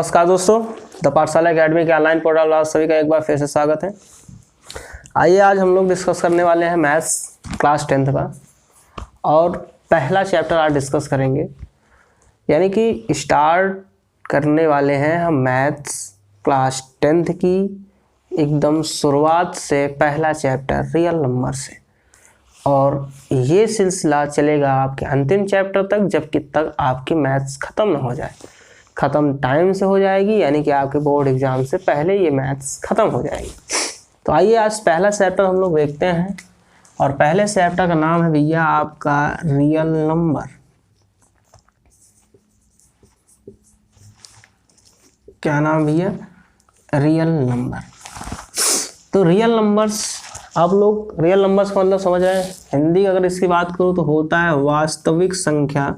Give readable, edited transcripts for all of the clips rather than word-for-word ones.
नमस्कार दोस्तों, द पाठशाला एकेडमी के ऑनलाइन पोर्टल आप सभी का एक बार फिर से स्वागत है। आइए आज हम लोग डिस्कस करने वाले हैं मैथ्स क्लास 10th का और पहला चैप्टर आज डिस्कस करेंगे, यानी कि स्टार्ट करने वाले हैं हम मैथ्स क्लास 10th की एकदम शुरुआत से पहला चैप्टर रियल नंबर से, और ये सिलसिला चलेगा आपके अंतिम चैप्टर तक जब तक आपकी मैथ्स ख़त्म ना हो जाए। ख़त्म टाइम से हो जाएगी, यानी कि आपके बोर्ड एग्ज़ाम से पहले ये मैथ्स ख़त्म हो जाएगी। तो आइए आज पहला चैप्टर हम लोग देखते हैं, और पहले चैप्टर का नाम है भैया आपका रियल नंबर। क्या नाम भैया? Real number. तो रियल नंबर्स, आप लोग रियल नंबर्स का मतलब समझ रहे हैं। हिंदी अगर इसकी बात करूँ तो होता है वास्तविक संख्या,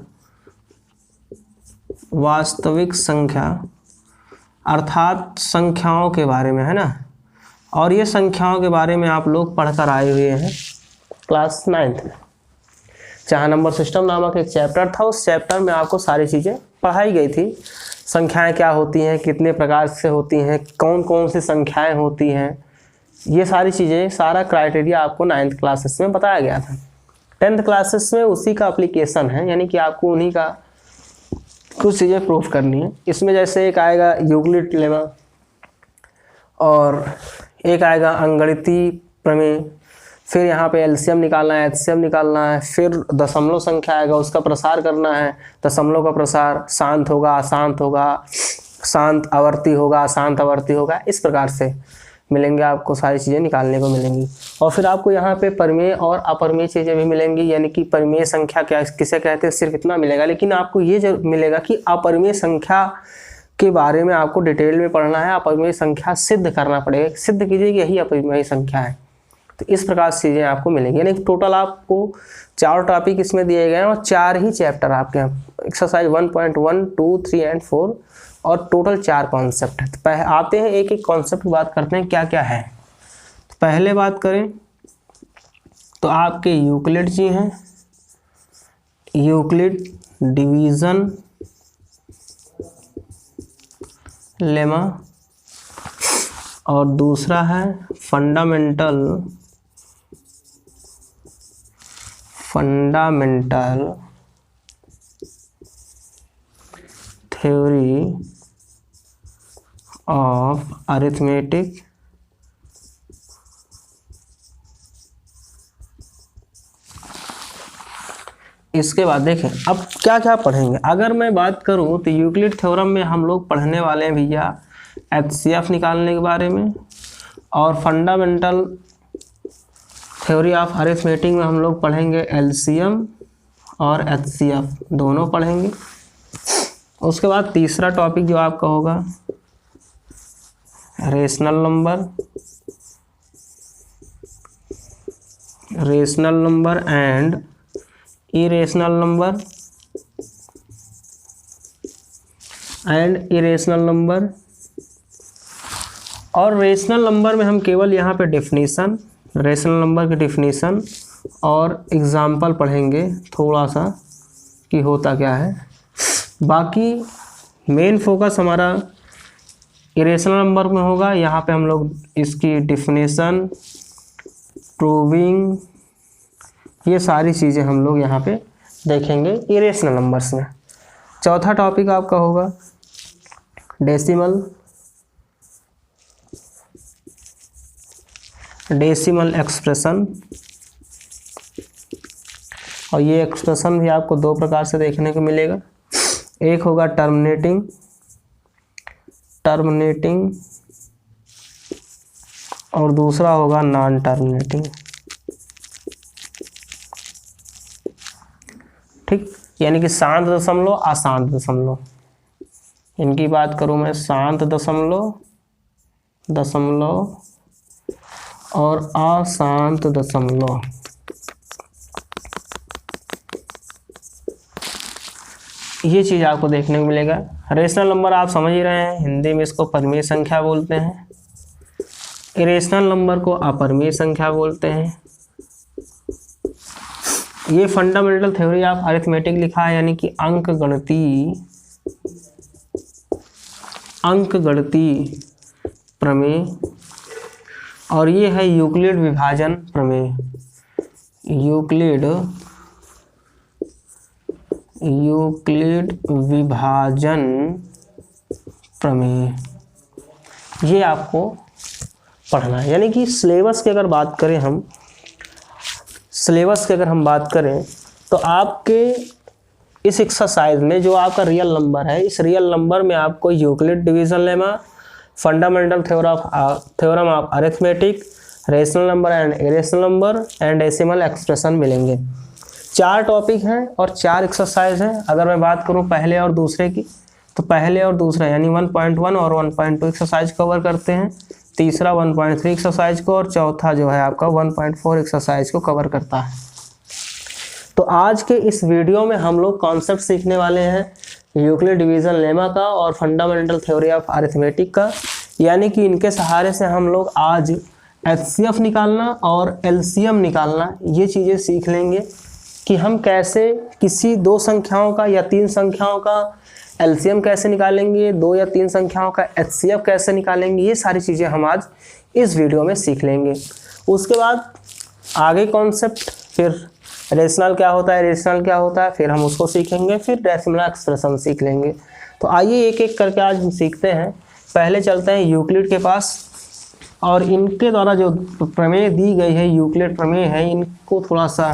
वास्तविक संख्या अर्थात संख्याओं के बारे में, है ना। और ये संख्याओं के बारे में आप लोग पढ़कर आए हुए हैं क्लास 9th में, जहाँ नंबर सिस्टम नामक एक चैप्टर था। उस चैप्टर में आपको सारी चीज़ें पढ़ाई गई थी। संख्याएं क्या होती हैं, कितने प्रकार से होती हैं, कौन कौन सी संख्याएं होती हैं, ये सारी चीज़ें, सारा क्राइटेरिया आपको 9th क्लासेस में बताया गया था। 10th क्लासेस में उसी का एप्लीकेशन है, यानी कि आपको उन्हीं का कुछ चीज़ें प्रूफ करनी है। इसमें जैसे एक आएगा यूक्लिड लेमा, और एक आएगा अंगणितीय प्रमेय, फिर यहाँ पे एलसीएम निकालना है, एचसीएम निकालना है, फिर दशमलव संख्या आएगा, उसका प्रसार करना है। दशमलव का प्रसार शांत होगा, अशांत होगा, शांत आवर्ती होगा, अशांत आवर्ती होगा, इस प्रकार से मिलेंगे आपको, सारी चीज़ें निकालने को मिलेंगी। और फिर आपको यहाँ पे परिमेय और अपरिमेय चीज़ें भी मिलेंगी, यानी कि परिमेय संख्या क्या किसे कहते हैं सिर्फ इतना मिलेगा, लेकिन आपको ये जो मिलेगा कि अपरिमेय संख्या के बारे में आपको डिटेल में पढ़ना है। अपरिमेय संख्या सिद्ध करना पड़ेगा, सिद्ध कीजिए कि यही अपरिमेय संख्या है। तो इस प्रकार से चीज़ें आपको मिलेंगी, यानी टोटल आपको 4 टॉपिक इसमें दिए गए हैं और 4 ही चैप्टर आपके यहाँ, एक्सरसाइज 1.1, 2, 3 एंड 4, और टोटल 4 कॉन्सेप्ट है। तो आते हैं एक एक कॉन्सेप्ट की बात करते हैं क्या क्या है। तो पहले बात करें तो आपके यूक्लिड जी हैं, यूक्लिड डिवीज़न लेमा, और दूसरा है फंडामेंटल थ्योरी ऑफ अरिथमेटिक इसके बाद देखें अब क्या क्या पढ़ेंगे। अगर मैं बात करूं तो यूक्लिड थ्योरम में हम लोग पढ़ने वाले हैं भैया एचसीएफ निकालने के बारे में, और फंडामेंटल थ्योरी ऑफ अरिथमेटिक में हम लोग पढ़ेंगे एलसीएम और एचसीएफ दोनों पढ़ेंगे। उसके बाद तीसरा टॉपिक जो आपका होगा rational number and irrational number. और रेशनल नंबर में हम केवल यहाँ पे डेफिनेशन, रेशनल नंबर की डेफिनेशन और एग्जाम्पल पढ़ेंगे थोड़ा सा कि होता क्या है। बाकी मेन फोकस हमारा इरेशनल नंबर में होगा। यहाँ पे हम लोग इसकी डेफिनेशन, प्रूविंग, ये सारी चीज़ें हम लोग यहाँ पे देखेंगे इरेशनल नंबर्स में। चौथा टॉपिक आपका होगा डेसिमल एक्सप्रेशन, और ये एक्सप्रेशन भी आपको 2 प्रकार से देखने को मिलेगा। एक होगा टर्मिनेटिंग और दूसरा होगा नॉन टर्मिनेटिंग। ठीक, यानी कि शांत दशमलव, अशांत दशमलव। इनकी बात करूं मैं, शांत दशमलव और अशांत दशमलव। ये चीज़ आपको देखने को मिलेगा। रेशनल नंबर आप समझ ही रहे हैं, हिंदी में इसको परिमेय संख्या बोलते हैं। इरेशनल नंबर को अपरिमेय संख्या बोलते हैं। ये फंडामेंटल थ्योरी ऑफ अरिथमेटिक लिखा है, यानी कि अंक गणितीय अंकगणितीय प्रमेय और ये है यूक्लिड विभाजन प्रमेय। यूक्लिड विभाजन प्रमेय, ये आपको पढ़ना है। यानी कि सिलेबस की अगर बात करें हम, सिलेबस की अगर हम बात करें तो आपके इस एक्सरसाइज में जो आपका रियल नंबर है, इस रियल नंबर में आपको Euclid division lemma, fundamental theorem of arithmetic, rational number and irrational number and decimal expression मिलेंगे। 4 टॉपिक हैं और 4 एक्सरसाइज हैं। अगर मैं बात करूं पहले और दूसरे की, तो पहले और दूसरा यानी 1.1 और 1.2 एक्सरसाइज कवर करते हैं, तीसरा 1.3 एक्सरसाइज को और चौथा जो है आपका 1.4 एक्सरसाइज को कवर करता है। तो आज के इस वीडियो में हम लोग कॉन्सेप्ट सीखने वाले हैं यूक्लिड डिवीजन लेमा का और फंडामेंटल थ्योरी ऑफ अरिथमेटिक का। यानी कि इनके सहारे से हम लोग आज एचसीएफ निकालना और एलसीएम निकालना, ये चीज़ें सीख लेंगे कि हम कैसे किसी 2 संख्याओं का या 3 संख्याओं का एलसीएम कैसे निकालेंगे, 2 या 3 संख्याओं का एचसीएफ कैसे निकालेंगे। ये सारी चीज़ें हम आज इस वीडियो में सीख लेंगे। उसके बाद आगे कॉन्सेप्ट, फिर रेशनल क्या होता है, रेशनल क्या होता है, फिर हम उसको सीखेंगे, फिर डेसिमल एक्सप्रेशन सीख लेंगे। तो आइए एक एक करके आज हम सीखते हैं। पहले चलते हैं यूक्लिड के पास और इनके द्वारा जो प्रमेय दी गई है, यूक्लिड प्रमेय है, इनको थोड़ा सा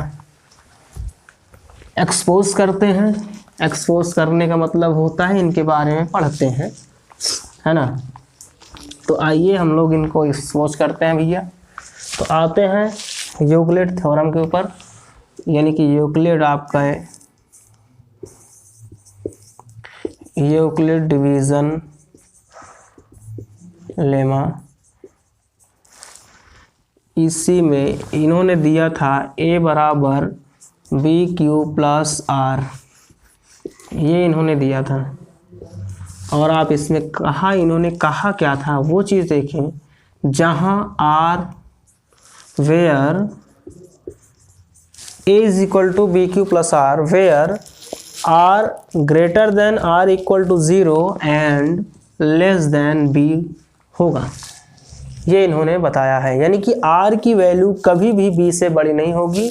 एक्सपोज करते हैं। एक्सपोज करने का मतलब होता है इनके बारे में पढ़ते हैं, है ना। तो आइए हम लोग इनको एक्सपोज करते हैं भैया। तो आते हैं यूक्लिड थ्योरम के ऊपर, यानी कि यूक्लिड आपका है यूक्लिड डिवीजन लेमा। इसी में इन्होंने दिया था a बराबर BQ प्लस R, ये इन्होंने दिया था। और आप इसमें इन्होंने कहा क्या था वो चीज़ देखें, जहाँ R where A is equal to BQ plus R, where R greater than R equal to 0 and less than B होगा, ये इन्होंने बताया है। यानी कि R की वैल्यू कभी भी B से बड़ी नहीं होगी,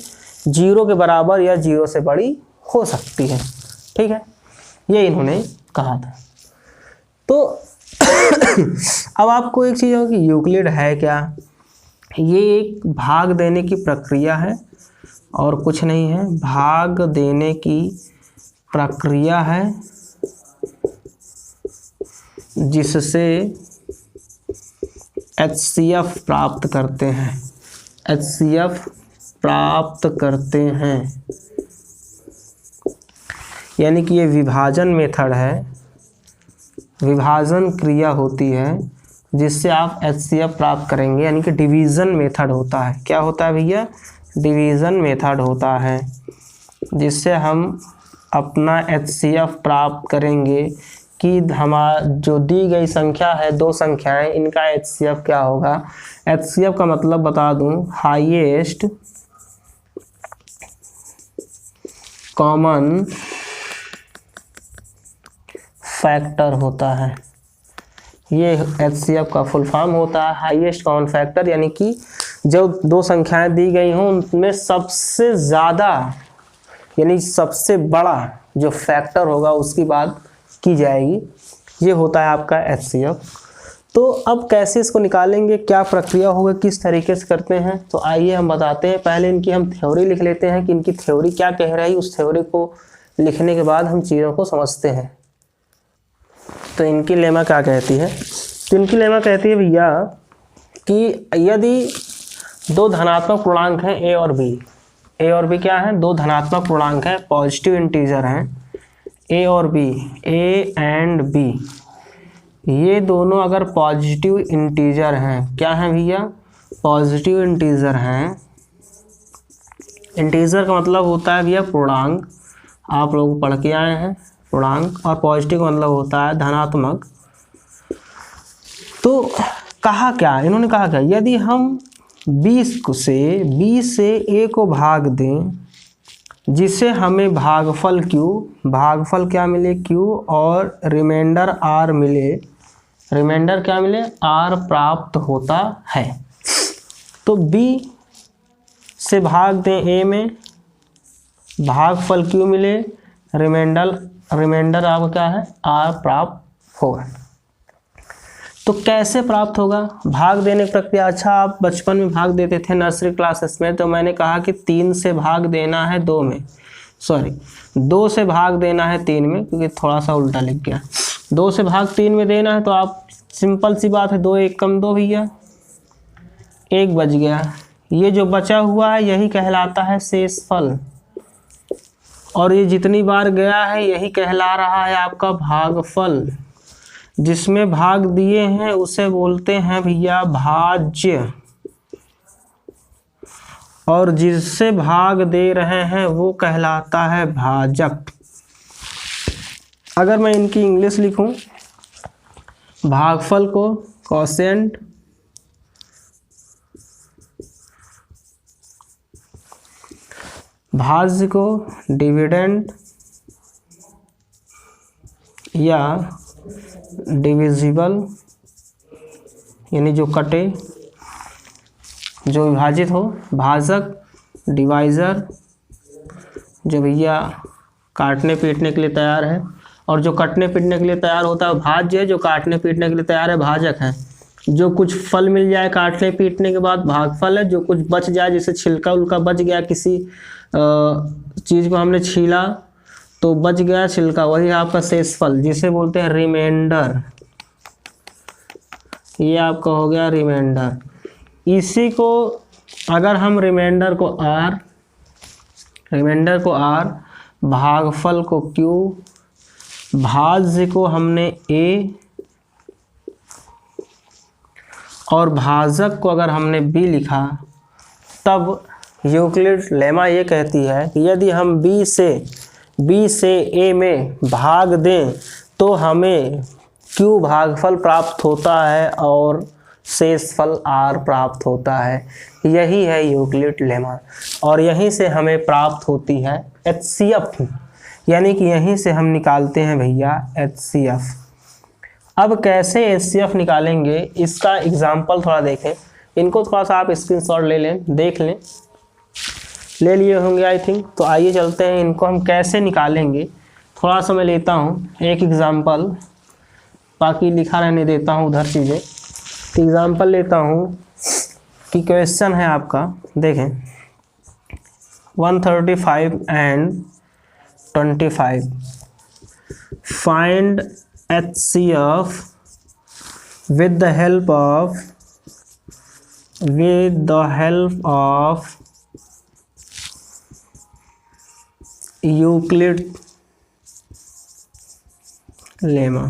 0 के बराबर या 0 से बड़ी हो सकती है। ठीक है, ये इन्होंने कहा था। तो अब आपको एक चीज़ होगी, यूक्लिड है क्या? ये एक भाग देने की प्रक्रिया है और कुछ नहीं है। भाग देने की प्रक्रिया है जिससे HCF प्राप्त करते हैं, HCF प्राप्त करते हैं। यानी कि ये विभाजन मेथड है, विभाजन क्रिया होती है जिससे आप HCF प्राप्त करेंगे। यानी कि डिवीज़न मेथड होता है। क्या होता है भैया? डिवीज़न मेथड होता है जिससे हम अपना HCF प्राप्त करेंगे कि हमारा जो दी गई संख्या है, 2 संख्याएं, इनका HCF क्या होगा। HCF का मतलब बता दूं, हाईएस्ट कॉमन फैक्टर होता है। ये HCF का फुल फॉर्म होता है, हाईएस्ट कॉमन फैक्टर। यानी कि जो 2 संख्याएं दी गई हों उनमें सबसे ज़्यादा यानी सबसे बड़ा जो फैक्टर होगा उसकी बात की जाएगी। ये होता है आपका HCF। तो अब कैसे इसको निकालेंगे, क्या प्रक्रिया होगा, किस तरीके से करते हैं, तो आइए हम बताते हैं। पहले इनकी हम थ्योरी लिख लेते हैं कि इनकी थ्योरी क्या कह रही है। उस थ्योरी को लिखने के बाद हम चीज़ों को समझते हैं। तो इनकी लेमा क्या कहती है? तो इनकी लेमा कहती है भैया कि यदि 2 धनात्मक पूर्णांक हैं A और B, A और B क्या हैं? 2 धनात्मक पूर्णांक हैं, पॉजिटिव इंटीजर हैं, A और B, A एंड B। ये दोनों अगर पॉजिटिव इंटीजर हैं, क्या हैं भैया? पॉजिटिव इंटीजर हैं। इंटीजर का मतलब होता है भैया पूर्णांक, आप लोग पढ़ के आए हैं पूर्णांक। और पॉजिटिव का मतलब होता है धनात्मक। तो कहा क्या इन्होंने, कहा क्या, यदि हम B से A को भाग दें जिससे हमें भागफल Q, भागफल क्या मिले Q, और रिमाइंडर R मिले, रिमाइंडर क्या मिले, r प्राप्त होता है। तो b से भाग दें a में, भागफल q मिले, रिमाइंडर आपका क्या है, r प्राप्त होगा। तो कैसे प्राप्त होगा, भाग देने की प्रक्रिया। अच्छा, आप बचपन में भाग देते थे नर्सरी क्लासेस में, तो मैंने कहा कि 3 से भाग देना है 2 में, सॉरी 2 से भाग देना है 3 में, क्योंकि थोड़ा सा उल्टा लिख गया। 2 से भाग 3 में देना है, तो आप सिंपल सी बात है, 2 1 कम 2 भैया, 1 बच गया। ये जो बचा हुआ है यही कहलाता है शेषफल, और ये जितनी बार गया है यही कहला रहा है आपका भागफल। जिसमें भाग दिए हैं उसे बोलते हैं भैया भाज्य, और जिससे भाग दे रहे हैं वो कहलाता है भाजक। अगर मैं इनकी इंग्लिश लिखूं, भागफल को कोसेंट, भाज्य को डिविडेंड या डिविजिबल, यानी जो कटे, जो विभाजित हो, भाजक, डिवाइज़र जो भैया काटने पीटने के लिए तैयार है, और जो कटने पीटने के लिए तैयार होता है भाज्य है, जो काटने पीटने के लिए तैयार है भाजक है। जो कुछ फल मिल जाए काटने पीटने के बाद भागफल है, जो कुछ बच जाए, जैसे छिलका उलका बच गया, किसी चीज़ को हमने छीला तो बच गया छिलका, वही आपका शेषफल, जिसे बोलते हैं रिमाइंडर। ये आपका हो गया रिमाइंडर। इसी को अगर हम रिमाइंडर को r, भागफल को q, भाज्य को हमने a, और भाजक को अगर हमने b लिखा, तब यूक्लिड लेमा ये कहती है कि यदि हम b से a में भाग दें तो हमें q भागफल प्राप्त होता है और शेषफल r प्राप्त होता है। यही है यूक्लिड लेमा, और यहीं से हमें प्राप्त होती है HCF, यानी कि यहीं से हम निकालते हैं भैया HCF। अब कैसे HCF निकालेंगे, इसका एग्जाम्पल थोड़ा देखें। इनको थोड़ा सा आप स्क्रीनशॉट ले लें, देख लें, ले लिए होंगे आई थिंक। तो आइए चलते हैं, इनको हम कैसे निकालेंगे। थोड़ा सा मैं लेता हूँ एक एग्जाम्पल, बाकी लिखा रहने देता हूँ उधर चीज़ें। एग्जाम्पल लेता हूँ कि क्वेश्चन है आपका, देखें 135 and 25, find HCF with the help of Euclid lemma,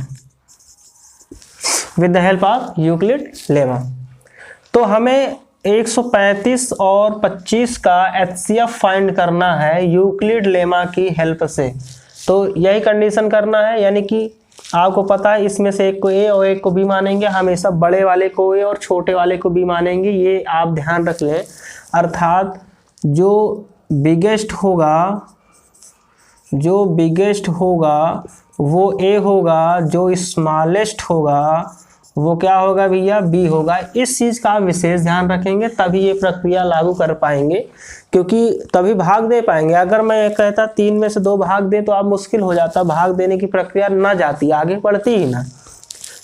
with the help of Euclid lemma. तो हमें 135 और 25 का HCF फाइंड करना है यूक्लिड लेमा की हेल्प से। तो यही कंडीशन करना है, यानी कि आपको पता है इसमें से एक को A और एक को B मानेंगे, हमेशा बड़े वाले को A और छोटे वाले को B मानेंगे, ये आप ध्यान रख लें। अर्थात जो बिगेस्ट होगा वो A होगा, जो स्मॉलेस्ट होगा वो क्या होगा भैया, B होगा। इस चीज़ का आप विशेष ध्यान रखेंगे, तभी ये प्रक्रिया लागू कर पाएंगे, क्योंकि तभी भाग दे पाएंगे। अगर मैं ये कहता 3 में से 2 भाग दे तो आप मुश्किल हो जाता, भाग देने की प्रक्रिया ना जाती, आगे बढ़ती ही ना।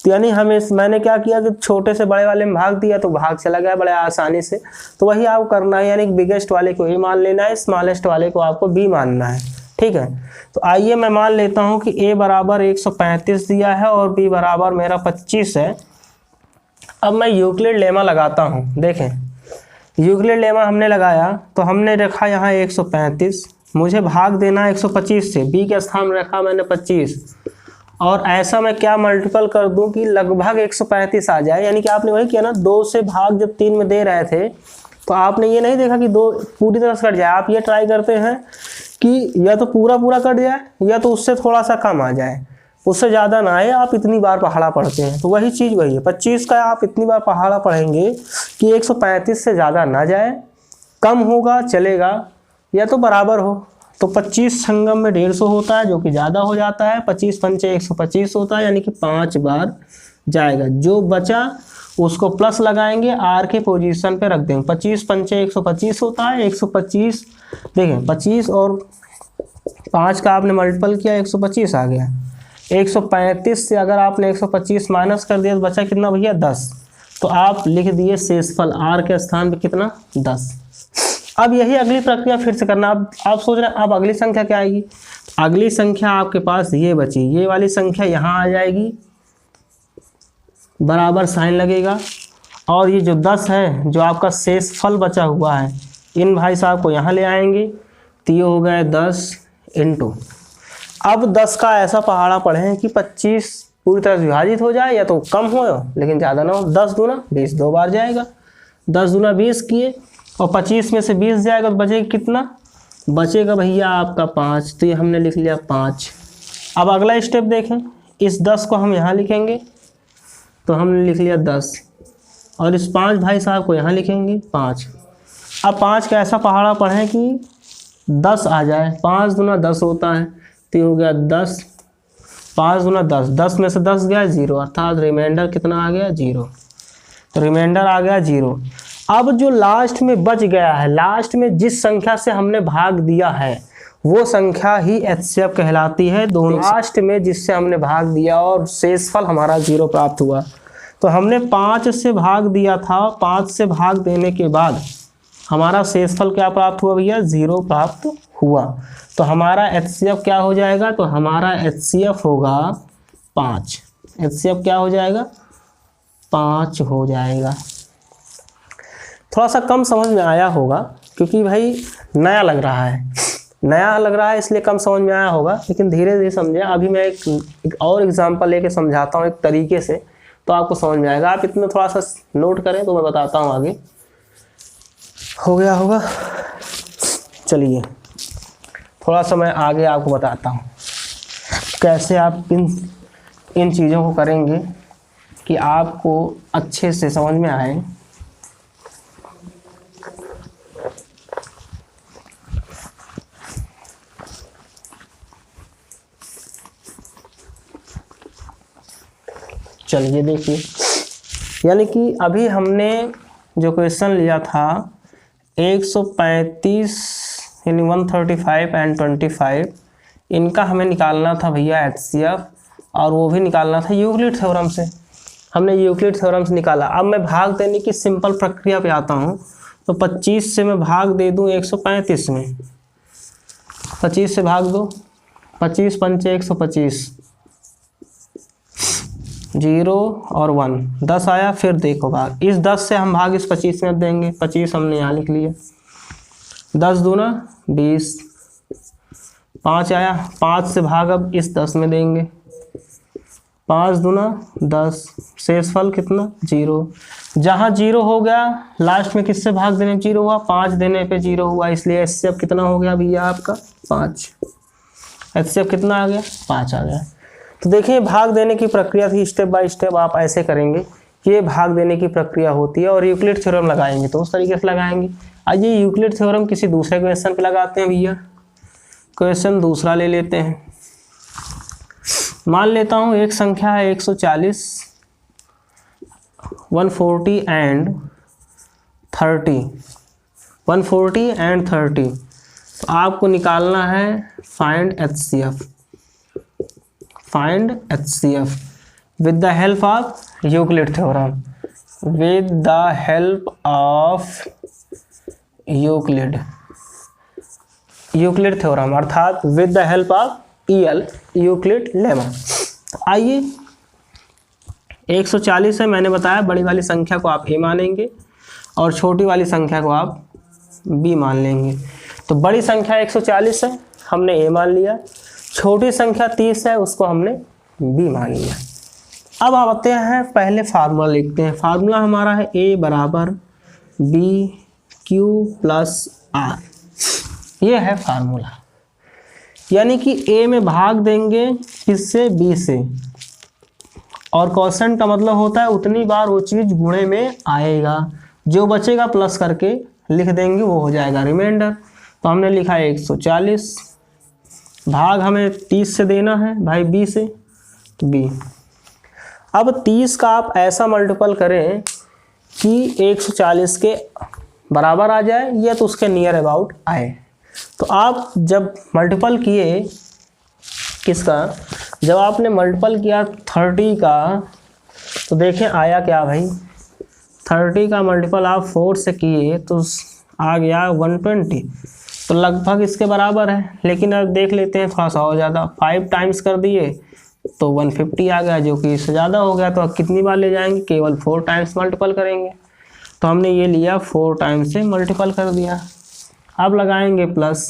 तो यानी मैंने क्या किया कि छोटे से बड़े वाले में भाग दिया तो भाग चला गया बड़े आसानी से। तो वही आपको करना है, यानी बिगेस्ट वाले को A मान लेना है, स्मॉलेस्ट वाले को आपको B मानना है, ठीक है। तो आइए मैं मान लेता हूं कि A बराबर 135 दिया है और B बराबर मेरा 25 है। अब मैं यूक्लिड लेमा लगाता हूं। देखें, यूक्लिड लेमा हमने लगाया तो हमने रखा यहाँ 135, मुझे भाग देना 125 से, B के स्थान में रखा मैंने 25, और ऐसा मैं क्या मल्टीपल कर दूं कि लगभग 135 आ जाए। यानी कि आपने वही किया ना, 2 से भाग जब 3 में दे रहे थे तो आपने ये नहीं देखा कि 2 पूरी तरह से कट जाए। आप ये ट्राई करते हैं कि या तो पूरा कट जाए या तो उससे थोड़ा सा कम आ जाए, उससे ज़्यादा ना आए। आप इतनी बार पहाड़ा पढ़ते हैं तो वही चीज़ वही है, 25 का आप इतनी बार पहाड़ा पढ़ेंगे कि 135 से ज़्यादा ना जाए, कम होगा चलेगा या तो बराबर हो। तो 25 संगम में 150 होता है, जो कि ज़्यादा हो जाता है। 25 पंचे 125 होता है, यानी कि 5 बार जाएगा। जो बचा उसको प्लस लगाएंगे, आर के पोजीशन पे रख देंगे। 25 पंचे 125 होता है। 125 देखें, 25 और 5 का आपने मल्टीपल किया 125 आ गया। 135 से अगर आपने 125 माइनस कर दिया तो बचा कितना भैया 10। तो आप लिख दिए शेषफल आर के स्थान पे कितना 10। अब यही अगली प्रक्रिया फिर से करना। अब आप सोच रहे हैं अब अगली संख्या क्या आएगी। अगली संख्या आपके पास ये बची, ये वाली संख्या यहाँ आ जाएगी, बराबर साइन लगेगा। और ये जो 10 है जो आपका शेषफल बचा हुआ है, इन भाई साहब को यहाँ ले आएंगे। तो ये हो गया 10 इंटू, अब 10 का ऐसा पहाड़ा पढ़ें कि 25 पूरी तरह से विभाजित हो जाए या तो कम हो लेकिन ज़्यादा ना हो। 10 दूना 20 दो बार जाएगा, 10 दूना 20 किए और 25 में से 20 जाएगा तो बचेगा कितना, बचेगा भैया आपका 5। तो ये हमने लिख लिया 5। अब अगला स्टेप देखें, इस 10 को हम यहाँ लिखेंगे तो हमने लिख लिया 10 और इस 5 भाई साहब को यहाँ लिखेंगे 5। अब 5 का ऐसा पहाड़ा पढ़ें कि 10 आ जाए। 5 दूना 10 होता है, तो हो गया 10, 5 दूना 10, 10 में से 10 गया 0, अर्थात रिमाइंडर कितना आ गया 0। तो रिमाइंडर आ गया 0। अब जो लास्ट में बच गया है, लास्ट में जिस संख्या से हमने भाग दिया है वो संख्या ही एचसीएफ कहलाती है। दोनों लास्ट में जिससे हमने भाग दिया और शेषफल हमारा 0 प्राप्त हुआ। तो हमने 5 से भाग दिया था, 5 से भाग देने के बाद हमारा शेषफल क्या प्राप्त हुआ भैया 0 प्राप्त हुआ। तो हमारा एचसीएफ क्या हो जाएगा, तो हमारा एचसीएफ होगा 5। एचसीएफ क्या हो जाएगा 5 हो जाएगा। थोड़ा सा कम समझ में आया होगा क्योंकि भाई नया लग रहा है, इसलिए कम समझ में आया होगा, लेकिन धीरे धीरे समझे। अभी मैं एक और एग्जांपल लेके समझाता हूँ एक तरीके से, तो आपको समझ में आएगा। आप इतना थोड़ा सा नोट करें तो मैं बताता हूँ आगे। हो गया होगा, चलिए थोड़ा सा मैं आगे आपको बताता हूँ कैसे आप इन चीज़ों को करेंगे कि आपको अच्छे से समझ में आए। चलिए देखिए, यानी कि अभी हमने जो क्वेश्चन लिया था 135 यानी 135 एंड 25, इनका हमें निकालना था भैया एचसीएफ, और वो भी निकालना था यूक्लिड थ्योरम से। हमने यूक्लिड थ्योरम से निकाला। अब मैं भाग देने की सिंपल प्रक्रिया पे आता हूँ। तो 25 से मैं भाग दे दूँ 135 में, 25 से भाग दो, 25 पंचे 125, 0 और 1, 10 आया। फिर देखो भाग, इस 10 से हम भाग इस 25 में देंगे। 25 हमने यहाँ लिख लिया, 10 दूना 20, 5 आया। 5 से भाग अब इस 10 में देंगे, 5 दूना 10, शेषफल कितना 0। जहाँ 0 हो गया लास्ट में किससे भाग देने पे 0 हुआ, 5 देने पे 0 हुआ, इसलिए एचसीएफ कितना हो गया भैया आपका 5। एचसीएफ कितना आ गया 5 आ गया। तो देखिए भाग देने की प्रक्रिया थी, स्टेप बाय स्टेप आप ऐसे करेंगे कि ये भाग देने की प्रक्रिया होती है। और यूक्लिड थ्योरम लगाएंगे तो उस तरीके से लगाएंगे। आइए यूक्लिड थ्योरम किसी दूसरे क्वेश्चन पे लगाते हैं भैया। क्वेश्चन दूसरा ले लेते हैं। मान लेता हूँ एक संख्या है 140, 140 एंड 30, 140 एंड 30। तो आपको निकालना है find HCF, find HCF with the help of Euclid theorem, with the help of Euclid theorem, अर्थात with the help of EL Euclid lemma. आइए 140 है, मैंने बताया बड़ी वाली संख्या को आप ए मानेंगे और छोटी वाली संख्या को आप बी मान लेंगे। तो बड़ी संख्या 140 है, हमने ए मान लिया। छोटी संख्या 30 है, उसको हमने बी मान लिया। अब आते हैं पहले फार्मूला लिखते हैं। फार्मूला हमारा है ए बराबर बी क्यू प्लस आर, ये है फार्मूला। यानी कि ए में भाग देंगे किससे, बी से, और क्वोशेंट का मतलब होता है उतनी बार वो चीज़ गुणे में आएगा, जो बचेगा प्लस करके लिख देंगे वो हो जाएगा रिमाइंडर। तो हमने लिखा 140, भाग हमें 30 से देना है भाई बी से, तो बी। अब 30 का आप ऐसा मल्टीपल करें कि 140 के बराबर आ जाए या तो उसके नियर अबाउट आए। तो आप जब मल्टीपल किए किसका, जब आपने मल्टीपल किया 30 का, तो देखें आया क्या भाई, 30 का मल्टीपल आप 4 से किए तो आ गया 120, तो लगभग इसके बराबर है। लेकिन अब देख लेते हैं थोड़ा सा और ज़्यादा, 5 टाइम्स कर दिए तो 150 आ गया, जो कि इससे ज़्यादा हो गया। तो अब कितनी बार ले जाएंगे, केवल 4 टाइम्स मल्टीपल करेंगे। तो हमने ये लिया 4 टाइम्स से मल्टीपल कर दिया। अब लगाएंगे प्लस,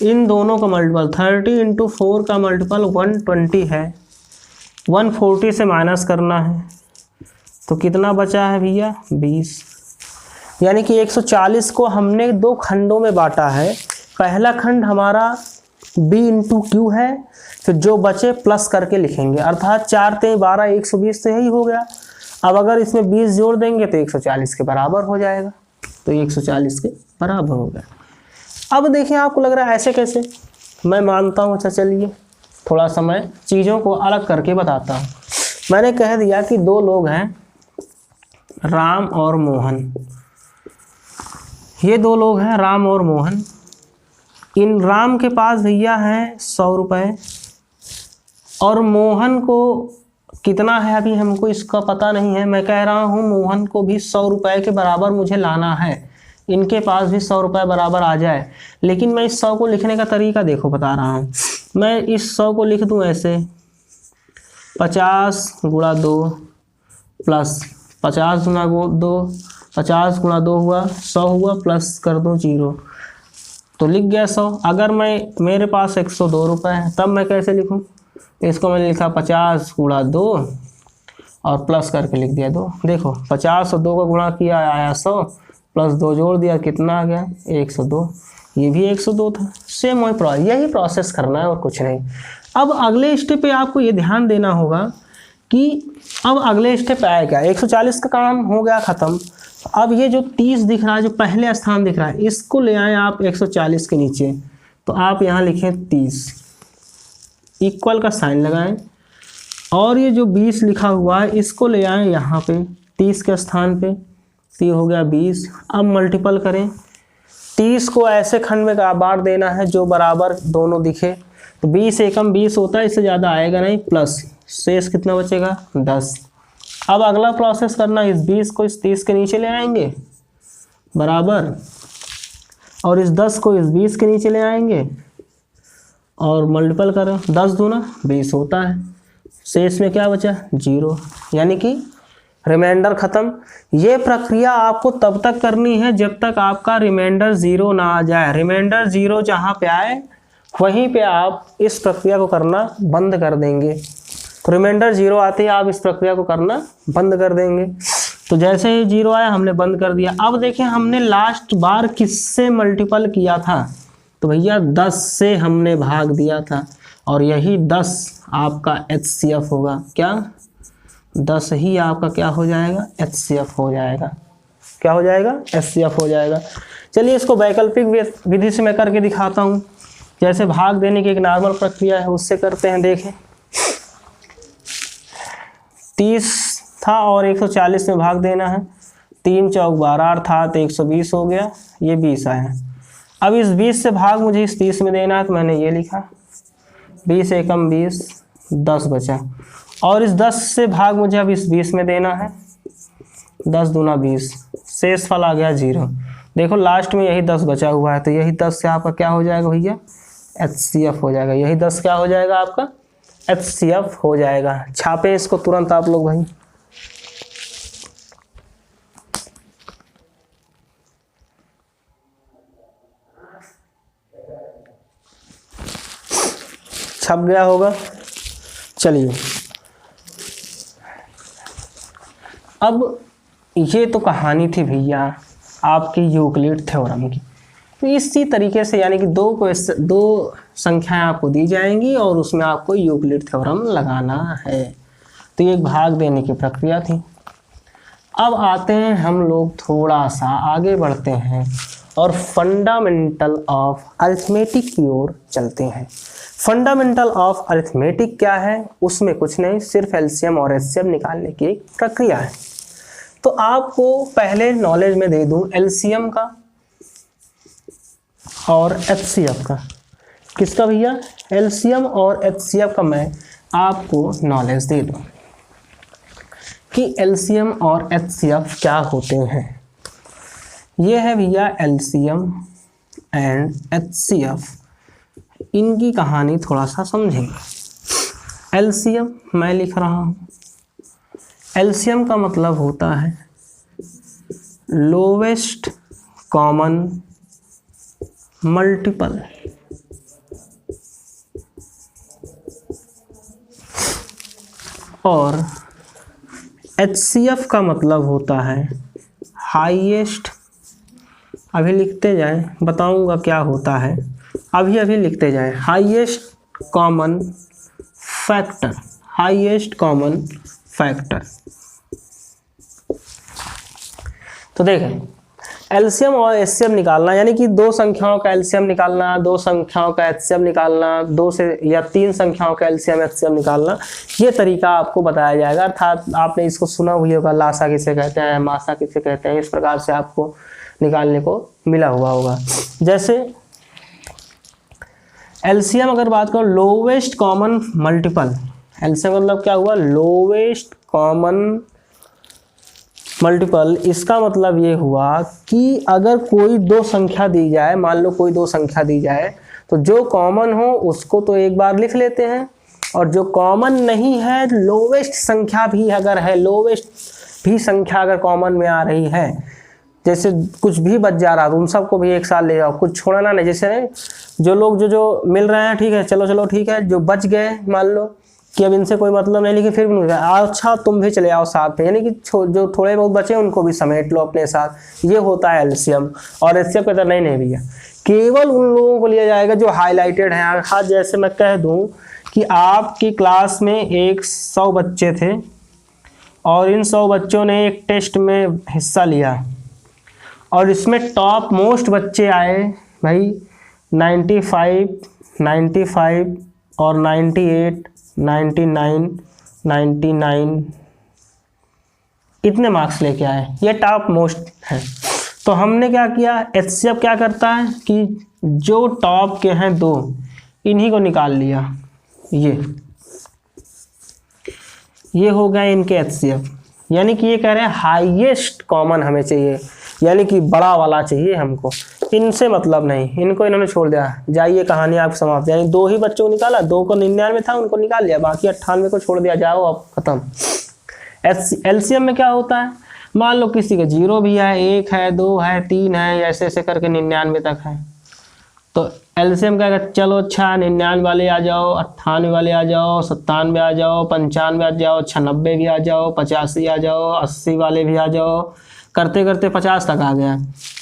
इन दोनों का मल्टीपल 30 इंटू 4 का मल्टीपल 120 है, 140 से माइनस करना है तो कितना बचा है भैया 20। यानी कि 140 को हमने 2 खंडों में बांटा है। पहला खंड हमारा b इंटू क्यू है, फिर जो बचे प्लस करके लिखेंगे, अर्थात 4 × 12 120 तो यही हो गया। अब अगर इसमें 20 जोड़ देंगे तो 140 के बराबर हो जाएगा, तो 140 के बराबर हो गया। अब देखिए आपको लग रहा है ऐसे कैसे, मैं मानता हूँ। अच्छा चलिए थोड़ा सा मैं चीज़ों को अलग करके बताता हूँ। मैंने कह दिया कि 2 लोग हैं, राम और मोहन। ये 2 लोग हैं राम और मोहन। इन राम के पास भैया है 100 रुपये और मोहन को कितना है अभी हमको इसका पता नहीं है। मैं कह रहा हूँ मोहन को भी 100 रुपये के बराबर मुझे लाना है, इनके पास भी 100 रुपये बराबर आ जाए। लेकिन मैं इस 100 को लिखने का तरीका देखो बता रहा हूँ। मैं इस 100 को लिख दूँ ऐसे, 50 × 2 प्लस 50 × 2, 50 × 2 हुआ 100 हुआ, प्लस कर दूँ 0 तो लिख गया 100। अगर मेरे पास 102 रुपये है तब मैं कैसे लिखूँ, इसको मैंने लिखा 50 × 2 और प्लस करके लिख दिया 2। देखो 50 और 2 का गुणा किया आया 100, प्लस 2 जोड़ दिया कितना आ गया 102। ये भी 102 था। सेम वही यही प्रोसेस करना है और कुछ नहीं। अब अगले स्टेप पे आपको ये ध्यान देना होगा कि अब अगले स्टेप पे आया क्या, 140 का काम हो गया ख़त्म। अब ये जो 30 दिख रहा है, जो पहले स्थान दिख रहा है, इसको ले आए आप 140 के नीचे। तो आप यहाँ लिखें 30, इक्वल का साइन लगाएं, और ये जो 20 लिखा हुआ है इसको ले आएँ यहाँ पे 30 के स्थान पे, तो ये हो गया 20। अब मल्टीपल करें, 30 को ऐसे खंड में बांट देना है जो बराबर दोनों दिखे। तो 20 एकम 20 होता है, इससे ज़्यादा आएगा नहीं, प्लस शेष कितना बचेगा 10। अब अगला प्रोसेस करना, इस 20 को इस 30 के नीचे ले आएंगे बराबर, और इस 10 को इस 20 के नीचे ले आएंगे और मल्टीपल करें, 10 दूना 20 होता है, शेष में क्या बचा 0, यानी कि रिमाइंडर ख़त्म। ये प्रक्रिया आपको तब तक करनी है जब तक आपका रिमाइंडर 0 ना आ जाए। रिमाइंडर 0 जहाँ पे आए वहीं पे आप इस प्रक्रिया को करना बंद कर देंगे। तो रिमाइंडर 0 आते ही आप इस प्रक्रिया को करना बंद कर देंगे। तो जैसे ही 0 आया हमने बंद कर दिया। अब देखें हमने लास्ट बार किससे मल्टीपल किया था, तो भैया 10 से हमने भाग दिया था, और यही 10 आपका HCF होगा। क्या 10 ही आपका क्या हो जाएगा HCF हो जाएगा। क्या हो जाएगा HCF हो जाएगा। चलिए इसको वैकल्पिक विधि से मैं करके दिखाता हूँ। जैसे भाग देने की एक नॉर्मल प्रक्रिया है उससे करते हैं। देखें 30 था और 140 में भाग देना है, 3 चौक 12 अर्थात 120 हो गया, ये 20 आया। अब इस 20 से भाग मुझे इस 30 में देना है, तो मैंने ये लिखा 20 एकम 20, 10 बचा, और इस 10 से भाग मुझे अब इस 20 में देना है, 10 दूना 20, शेष फल आ गया 0। देखो लास्ट में यही 10 बचा हुआ है, तो यही 10 से आपका क्या हो जाएगा भैया HCF हो जाएगा। यही 10 क्या हो जाएगा आपका HCF हो जाएगा। छापें इसको तुरंत आप लोग भाई। छप गया होगा। चलिए अब ये तो कहानी थी भैया आपकी यूक्लिड थ्योरम की। तो इसी तरीके से यानी कि दो संख्याएं आपको दी जाएंगी और उसमें आपको यूक्लिड थ्योरम लगाना है। तो ये एक भाग देने की प्रक्रिया थी। अब आते हैं हम लोग थोड़ा सा आगे बढ़ते हैं और फंडामेंटल ऑफ अरिथमेटिक की ओर चलते हैं। फंडामेंटल ऑफ अरिथमेटिक क्या है? उसमें कुछ नहीं, सिर्फ एलसीएम और एचसीएफ निकालने की एक प्रक्रिया है। तो आपको पहले नॉलेज में दे दूं एलसीएम का और एचसीएफ का। किसका भैया? एलसीएम और एचसीएफ का मैं आपको नॉलेज दे दूं कि एलसीएम और एचसीएफ क्या होते हैं। ये है भैया एलसीएम एंड एचसीएफ, इनकी कहानी थोड़ा सा समझेंगे। एलसीएम मैं लिख रहा हूँ। एलसीएम का मतलब होता है लोवेस्ट कॉमन मल्टीपल। और एचसीएफ का मतलब होता है हाईएस्ट। अभी लिखते जाएं, बताऊंगा क्या होता है, अभी लिखते जाएं। Highest common factor, highest common factor. तो देखें, एलसीएम और एचसीएफ निकालना यानी कि दो संख्याओं का एलसीएम निकालना, दो संख्याओं का एचसीएफ निकालना, दो से या तीन संख्याओं का एलसीएम एचसीएफ निकालना, ये तरीका आपको बताया जाएगा। अर्थात आपने इसको सुना हुई होगा, लासा किसे कहते हैं, मासा किसे कहते हैं, इस प्रकार से आपको निकालने को मिला हुआ होगा। जैसे एलसीएम अगर बात करो, लोवेस्ट कॉमन मल्टीपल। एलसीएम मतलब क्या हुआ? Lowest common multiple. इसका मतलब ये हुआ कि अगर कोई दो संख्या दी जाए, मान लो कोई दो संख्या दी जाए, तो जो कॉमन हो उसको तो एक बार लिख लेते हैं, और जो कॉमन नहीं है, लोवेस्ट संख्या भी अगर है, लोवेस्ट भी संख्या अगर कॉमन में आ रही है, जैसे कुछ भी बच जा रहा है तो उन सबको भी एक साथ ले जाओ, कुछ छोड़ना नहीं। जैसे जो लोग जो मिल रहे हैं, ठीक है, चलो ठीक है, जो बच गए मान लो कि अब इनसे कोई मतलब नहीं, लेकिन फिर भी अच्छा तुम भी चले आओ साथ में, यानी कि जो थोड़े बहुत बचे उनको भी समेट लो अपने साथ। ये होता है एलसीएम। और एचसीएफ कहता नहीं भैया, केवल उन लोगों को लिया जाएगा जो हाईलाइटेड है। हाँ, जैसे मैं कह दूं कि आपकी क्लास में 100 बच्चे थे और इन 100 बच्चों ने एक टेस्ट में हिस्सा लिया और इसमें टॉप मोस्ट बच्चे आए भाई 95, 95 और 98, 99, 99, इतने मार्क्स लेके आए, ये टॉप मोस्ट है। तो हमने क्या किया, एचसीएफ क्या करता है कि जो टॉप के हैं दो, इन्हीं को निकाल लिया। ये हो गए इनके एचसीएफ, यानी कि ये कह रहे हैं हाईएस्ट कॉमन हमें चाहिए, यानी कि बड़ा वाला चाहिए हमको, इनसे मतलब नहीं, इनको इन्होंने छोड़ दिया। जाइए कहानी आप समाप्त। यानी दो ही बच्चों को निकाला, दो को 99 था, उनको निकाल लिया, बाकी 98 को छोड़ दिया, जाओ अब खत्म। एलसीएम में क्या होता है, मान लो किसी के 0 भी है, 1 है, 2 है, 3 है, ऐसे ऐसे करके 99 तक है। तो एलसीएम क्या कहता है, चलो अच्छा 99 वाले आ जाओ, 98 वाले आ जाओ, 97 आ जाओ, 95 आ जाओ, 96 भी आ जाओ, 85 आ जाओ, 80 वाले भी आ जाओ, करते करते 50 तक आ गया।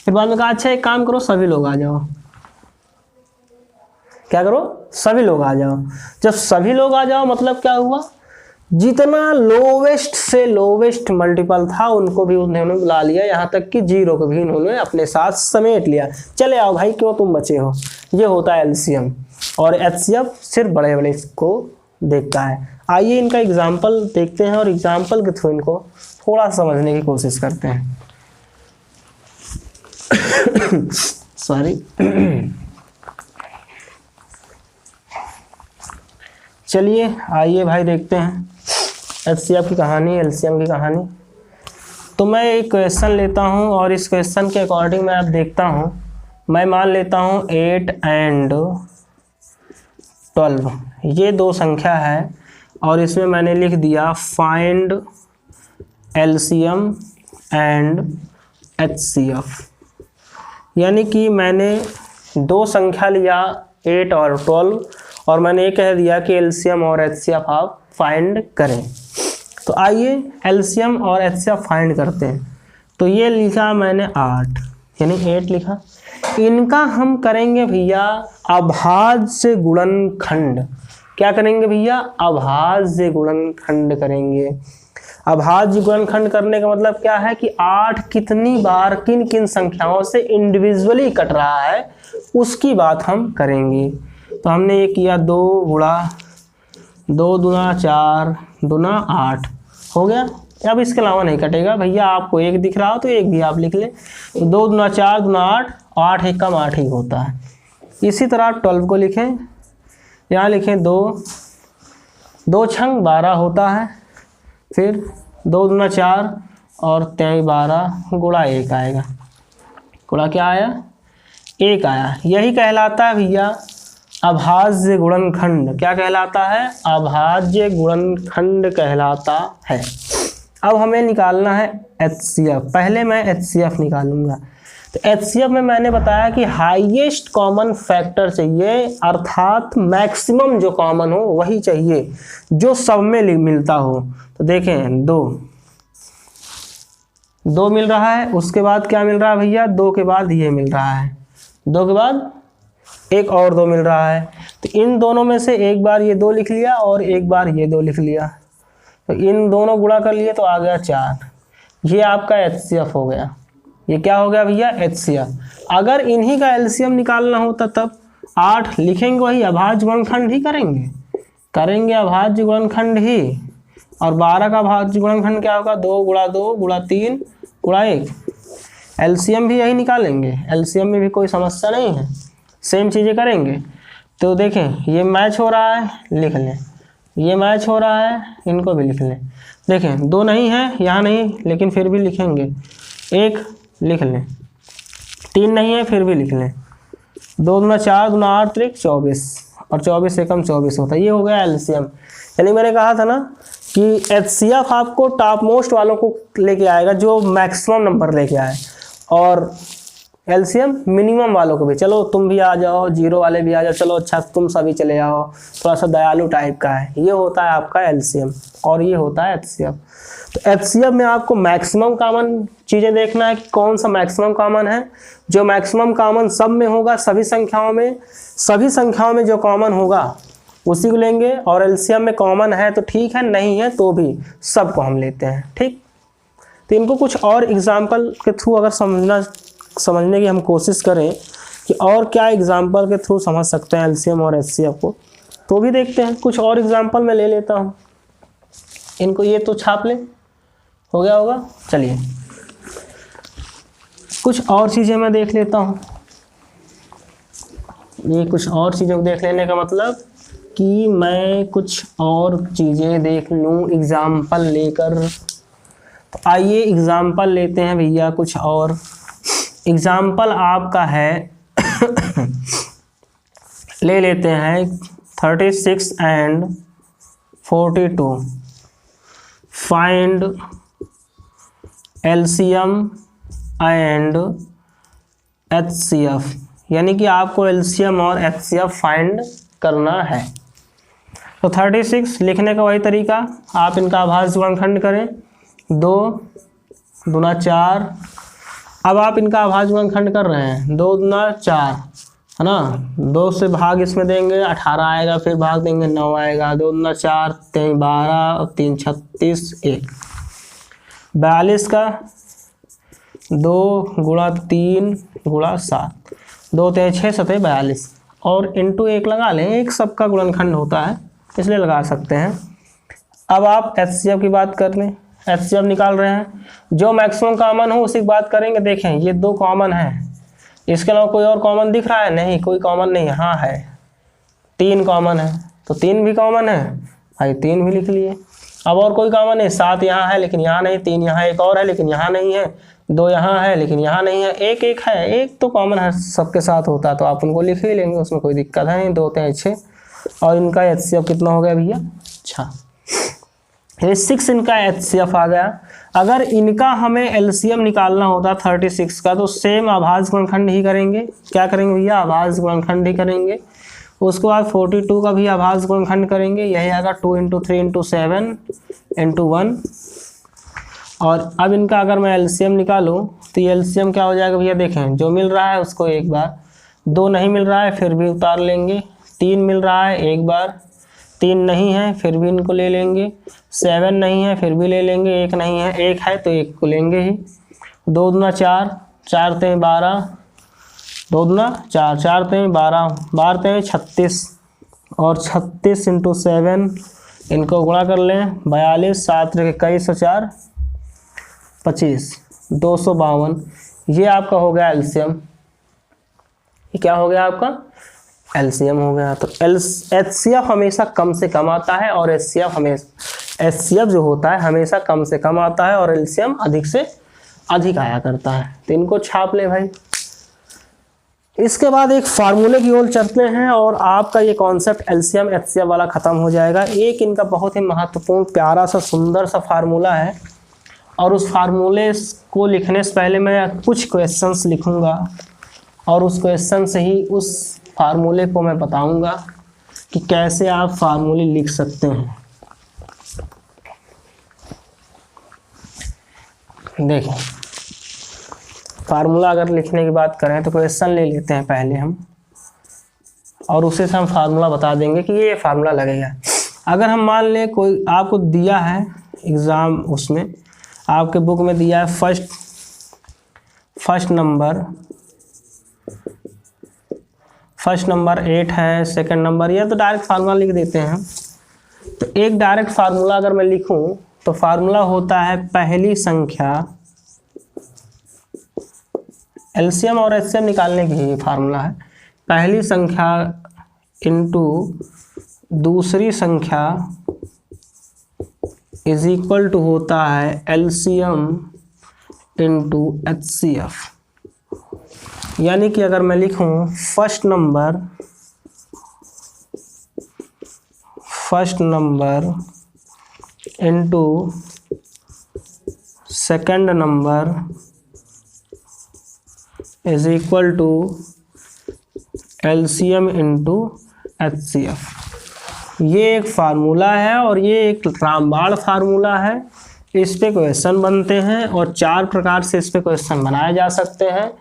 फिर बाद में कहा अच्छा एक काम करो, सभी लोग आ जाओ। क्या करो, सभी लोग आ जाओ। जब सभी लोग आ जाओ मतलब क्या हुआ, जितना लोवेस्ट से लोवेस्ट मल्टीपल था उनको भी उन्होंने बुला लिया, यहाँ तक कि 0 को भी उन्होंने अपने साथ समेट लिया। चले आओ भाई, क्यों तुम बचे हो। ये होता है एलसीएम। और एचसीएफ सिर्फ बड़े बड़े को देखता है। आइए इनका एग्जाम्पल देखते हैं और एग्जाम्पल के थ्रू इनको थोड़ा समझने की कोशिश करते हैं। सॉरी। चलिए आइए भाई देखते हैं एचसीएफ की कहानी, एलसीएम की कहानी। तो मैं एक क्वेश्चन लेता हूं और इस क्वेश्चन के अकॉर्डिंग मैं अब देखता हूं। मैं मान लेता हूं 8 and 12, ये दो संख्या है और इसमें मैंने लिख दिया फाइंड एलसीएम एंड एचसीएफ। यानी कि मैंने दो संख्या लिया 8 और 12 और मैंने ये कह दिया कि एलसीएम और एचसीएफ आप फाइंड करें। तो आइए एलसीएम और एचसीएफ फाइंड करते हैं। तो ये लिखा मैंने 8, यानी 8 लिखा। इनका हम करेंगे भैया अभाज्य गुणनखंड। क्या करेंगे भैया, अभाज्य गुणनखंड करेंगे। अभाज्य गुणनखंड करने का मतलब क्या है कि 8 कितनी बार किन किन संख्याओं से इंडिविजुअली कट रहा है उसकी बात हम करेंगे। तो हमने ये किया 2 गुणा 2 दूना 4 दूना 8 हो गया। अब इसके अलावा नहीं कटेगा भैया, आपको 1 दिख रहा हो तो 1 भी आप लिख लें। तो 2 दूना 4 दूना 8, 8 एक कम 8 ही होता है। इसी तरह 12 को लिखें, यहाँ लिखें 2 छंग 12 होता है, फिर 2 दूना 4 और 12 गुणा 1 आएगा। गुणा क्या आया? 1 आया। यही कहलाता है भैया अभाज्य गुणनखंड। क्या कहलाता है? अभाज्य गुणनखंड कहलाता है। अब हमें निकालना है HCF। पहले मैं HCF निकालूंगा। तो HCF में मैंने बताया कि हाईएस्ट कॉमन फैक्टर चाहिए, अर्थात मैक्सिमम जो कॉमन हो वही चाहिए, जो सब में मिलता हो। तो देखें 2 मिल रहा है, उसके बाद क्या मिल रहा है भैया? 2 के बाद ये मिल रहा है, 2 के बाद एक और 2 मिल रहा है। तो इन दोनों में से एक बार ये 2 लिख लिया और एक बार ये 2 लिख लिया, तो इन दोनों गुणा कर लिए तो आ गया 4। ये आपका HCF हो गया। ये क्या हो गया भैया? HCF। अगर इन्हीं का LCM निकालना होता तब 8 लिखेंगे, वही अभाज्य गुणनखंड ही करेंगे अभाज्य गुणनखंड ही। और 12 का अभाज्य गुणनखंड क्या होगा? 2 गुणा 2 गुणा 3 गुणा 1। LCM भी यही निकालेंगे, LCM में भी कोई समस्या नहीं है, सेम चीज़ें करेंगे। तो देखें ये मैच हो रहा है, लिख लें, ये मैच हो रहा है, इनको भी लिख लें। देखें 2 नहीं है, यहाँ नहीं, लेकिन फिर भी लिखेंगे। 1 लिख लें, 3 नहीं है, फिर भी लिख लें। 2 दूना 4 दूना 8 त्रिक 24 और 24 से कम 24 होता है। ये हो गया LCM। यानी मैंने कहा था ना कि HCF आपको टॉप मोस्ट वालों को लेके आएगा, जो मैक्सिमम नंबर लेके आए, और LCM मिनिमम वालों को भी। चलो तुम भी आ जाओ, 0 वाले भी आ जाओ, चलो अच्छा तुम सभी चले आओ, थोड़ा सा दयालु टाइप का है। ये होता है आपका LCM और ये होता है HCF। तो HCF में आपको मैक्सिमम कॉमन चीज़ें देखना है कि कौन सा मैक्सिमम कॉमन है। जो मैक्सिमम कॉमन सब में होगा, सभी संख्याओं में जो कॉमन होगा उसी को लेंगे। और LCM में कॉमन है तो ठीक है, नहीं है तो भी सबको हम लेते हैं। ठीक, तो इनको कुछ और एग्जाम्पल के थ्रू अगर समझने की हम कोशिश करें कि और क्या एग्जाम्पल के थ्रू समझ सकते हैं LCM और HCF को, तो भी देखते हैं। कुछ और एग्जाम्पल मैं ले लेता हूँ, इनको ये तो छाप लें, हो गया होगा। चलिए कुछ और चीज़ें मैं देख लेता हूँ। ये कुछ और चीज़ों को देख लेने का मतलब कि मैं कुछ और चीज़ें देख लूँ एग्जाम्पल लेकर। तो आइए एग्जाम्पल लेते हैं भैया। कुछ और एग्जाम्पल आपका है ले लेते हैं 36 and 42। Find LCM and HCF, यानी कि आपको LCM और HCF फाइंड करना है। तो 36 लिखने का वही तरीका, आप इनका अभाज्य गुणनखंड करें, 2 दूना 4। अब आप इनका अभाज्य गुणनखंड कर रहे हैं, 2 दूना 4 है ना, 2 से भाग इसमें देंगे 18 आएगा, फिर भाग देंगे 9 आएगा, 2 दूना 4 3 12 और 3 36 1 42 का 2 गुणा 3 गुणा 7, 2 3 6 7 42 और इंटू 1 लगा लें, एक सबका गुणनखंड होता है इसलिए लगा सकते हैं। अब आप HCF की बात कर लें, HCF निकाल रहे हैं, जो मैक्सिमम कॉमन हो उसी की बात करेंगे। देखें ये 2 कॉमन है, इसके अलावा कोई और कॉमन दिख रहा है? नहीं, कोई कॉमन नहीं। हाँ है, 3 कॉमन है, तो 3 भी कॉमन है भाई, 3 भी लिख लिए। अब और कोई कॉमन नहीं, 7 यहाँ है लेकिन यहाँ नहीं, 3 यहाँ एक और है लेकिन यहाँ नहीं है, 2 यहाँ है लेकिन यहाँ नहीं है, 1 1 है, 1 तो कॉमन है सबके साथ होता है तो आप उनको लिख ही लेंगे, उसमें कोई दिक्कत है नहीं। 2 3 6 और इनका HCF कितना हो गया भैया? 6। ये 6 इनका HCF आ गया। अगर इनका हमें LCM निकालना होता 36 का, तो सेम अभाज्य गुणनखंड ही करेंगे। क्या करेंगे भैया? अभाज्य गुणनखंड ही करेंगे। उसके बाद 42 का भी अभाज्य गुणनखंड करेंगे, यही आएगा 2 × 3 × 7 × 1। और अब इनका अगर मैं LCM निकालूं तो ये LCM क्या हो जाएगा भैया? देखें जो मिल रहा है उसको एक बार, 2 नहीं मिल रहा है फिर भी उतार लेंगे, 3 मिल रहा है एक बार, 3 नहीं है फिर भी इनको ले लेंगे, 7 नहीं है फिर भी ले लेंगे, 1 नहीं है, 1 है तो 1 को लेंगे ही। 2 दूना 4, 4 तें 12, 2 दूना 4, 4 तें 12, 12 तें 36 और 36 × 7 इनको गुणा कर लें 42, 7 21 और 4 25, 252। ये आपका हो गया एलसीएम। ये क्या हो गया आपका? एलसीएम हो गया। तो एचसीएफ हमेशा कम से कम आता है और एचसीएफ जो होता है हमेशा कम से कम आता है और एलसीएम अधिक से अधिक आया करता है। तो इनको छाप ले भाई। इसके बाद एक फार्मूले की ओर चलते हैं और आपका ये कॉन्सेप्ट एलसीएम एचसीएफ वाला खत्म हो जाएगा। एक इनका बहुत ही महत्वपूर्ण प्यारा सा सुंदर सा फार्मूला है और उस फार्मूले को लिखने से पहले मैं कुछ क्वेश्चंस लिखूंगा और उस क्वेश्चन से ही उस फार्मूले को मैं बताऊंगा कि कैसे आप फार्मूले लिख सकते हैं। देखिए फार्मूला अगर लिखने की बात करें तो क्वेश्चन ले लेते हैं पहले हम और उसे से हम फार्मूला बता देंगे कि ये फार्मूला लगेगा। अगर हम मान लें कोई आपको दिया है एग्ज़ाम, उसमें आपके बुक में दिया है फर्स्ट नंबर 8 है, सेकंड नंबर, या तो डायरेक्ट फार्मूला लिख देते हैं हम। तो एक डायरेक्ट फार्मूला अगर मैं लिखूं तो फार्मूला होता है पहली संख्या, एलसीएम और एचसीएम निकालने की ये फार्मूला है, पहली संख्या इंटू दूसरी संख्या इज इक्वल टू होता है एलसीएम इंटू एचसीएफ। यानी कि अगर मैं लिखूं first number into second number is equal to LCM into HCF. ये एक फार्मूला है और ये एक रामबाण फार्मूला है। इस पे क्वेश्चन बनते हैं और 4 प्रकार से इस पे क्वेश्चन बनाए जा सकते हैं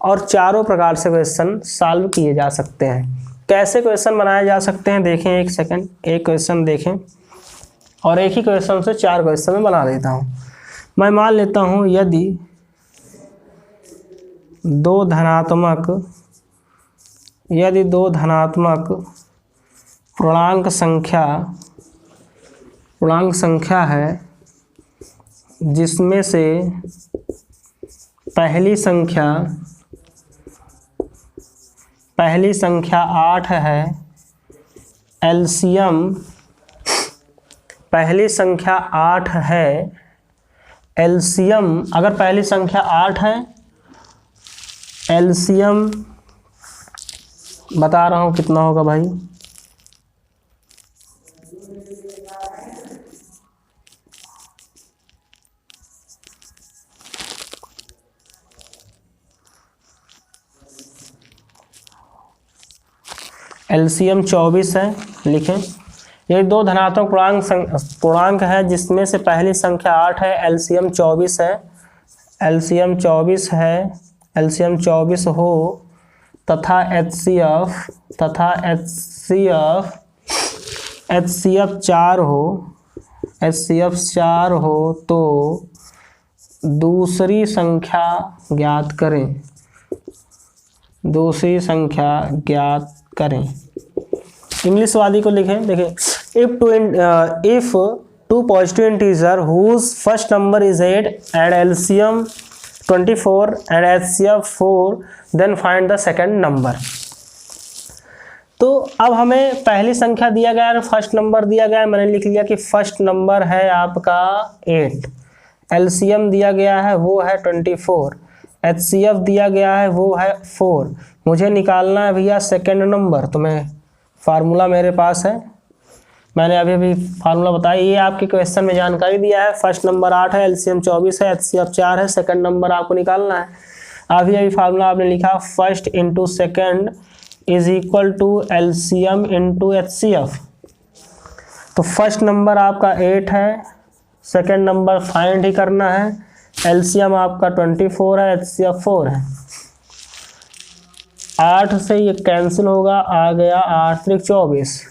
और चारों प्रकार से क्वेश्चन सॉल्व किए जा सकते हैं। कैसे क्वेश्चन बनाए जा सकते हैं देखें, एक सेकंड, एक क्वेश्चन देखें और एक ही क्वेश्चन से 4 क्वेश्चन में बना देता हूं। मैं मान लेता हूं यदि दो धनात्मक पूर्णांक संख्या है जिसमें से पहली संख्या 8 है, एलसीएम पहली संख्या 8 है, एलसीएम अगर पहली संख्या 8 है, एलसीएम बता रहा हूँ कितना होगा भाई, एलसीएम 24 है। लिखें ये दो धनात्मक पूर्णांक है जिसमें से पहली संख्या 8 है, एलसीएम 24 है, एलसीएम 24 हो तथा एचसीएफ 4 हो तो दूसरी संख्या ज्ञात करें। इंग्लिश वाली को लिखें। देखिए if two positive integer whose first number is 8 and LCM 24 and HCF 4 then find the second number. तो अब हमें पहली संख्या दिया गया है, फर्स्ट नंबर दिया गया है, मैंने लिख लिया कि फर्स्ट नंबर है आपका 8, एलसीएम दिया गया है वो है 24, एचसीएफ दिया गया है वो है 4। मुझे निकालना है भैया सेकंड नंबर। तो मैं फार्मूला मेरे पास है, मैंने अभी फार्मूला बताया, ये आपके क्वेश्चन में जानकारी दिया है। फर्स्ट नंबर 8 है, एलसीएम 24 है, एचसीएफ 4 है, सेकंड नंबर आपको निकालना है। अभी फार्मूला आपने लिखा first into second is equal to LCM into HCF. तो फर्स्ट नंबर आपका 8 है, सेकंड नंबर फाइंड ही करना है, एलसीएम आपका 24 है, एचसीएफ 4 है। 8 से ये कैंसिल होगा, आ गया 8 × 24,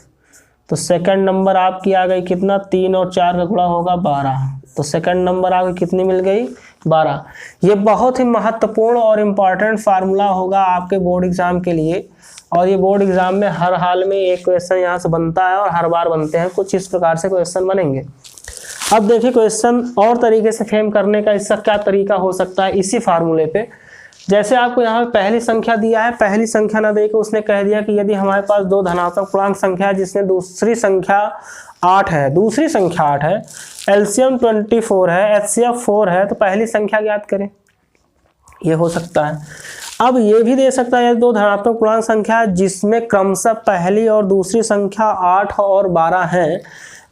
तो सेकंड नंबर आपकी आ गई कितना, 3 और 4 का गुणा होगा 12, तो सेकंड नंबर आपकी कितनी मिल गई, 12। ये बहुत ही महत्वपूर्ण और इम्पॉर्टेंट फार्मूला होगा आपके बोर्ड एग्जाम के लिए, और ये बोर्ड एग्जाम में हर हाल में एक क्वेश्चन यहाँ से बनता है और हर बार बनते हैं, कुछ इस प्रकार से क्वेश्चन बनेंगे। अब देखिए क्वेश्चन और तरीके से फ्रेम करने का इसका क्या तरीका हो सकता है इसी फार्मूले पे। जैसे आपको यहाँ पे पहली संख्या दिया है, पहली संख्या ना देके उसने कह दिया कि यदि हमारे पास दो धनात्मक पूर्णांक संख्या है जिसमें दूसरी संख्या 8 है, दूसरी संख्या 8 है, एलसीएम 24 है, एचसीएफ 4 है, तो पहली संख्या ज्ञात करें, ये हो सकता है। अब ये भी दे सकता है दो धनात्मक पूर्णांक संख्या जिसमें क्रमशः पहली और दूसरी संख्या 8 और 12 है,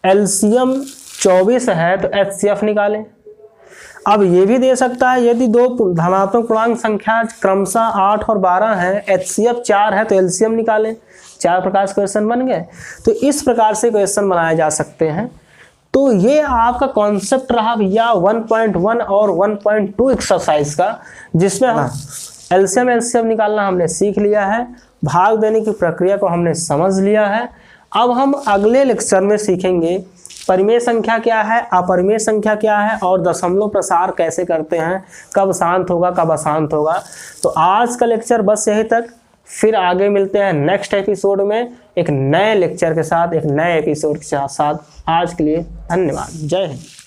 एलसीएम 24 है, तो एचसीएफ निकालें। अब ये भी दे सकता है यदि दो धनात्मक पूर्णांक संख्या क्रमशः 8 और 12 है, एचसीएफ 4 है, तो एलसीएम निकालें। 4 प्रकार से क्वेश्चन बन गए। तो इस प्रकार से क्वेश्चन बनाए जा सकते हैं। तो ये आपका कॉन्सेप्ट रहा भैया 1.1 और 1.2 एक्सरसाइज का, जिसमें हम एलसीएम निकालना हमने सीख लिया है, भाग देने की प्रक्रिया को हमने समझ लिया है। अब हम अगले लेक्चर में सीखेंगे परिमेय संख्या क्या है, अपरिमेय संख्या क्या है, और दशमलव प्रसार कैसे करते हैं, कब शांत होगा कब अशांत होगा। तो आज का लेक्चर बस यही तक, फिर आगे मिलते हैं नेक्स्ट एपिसोड में एक नए लेक्चर के साथ, एक नए एपिसोड के साथ। आज के लिए धन्यवाद। जय हिंद।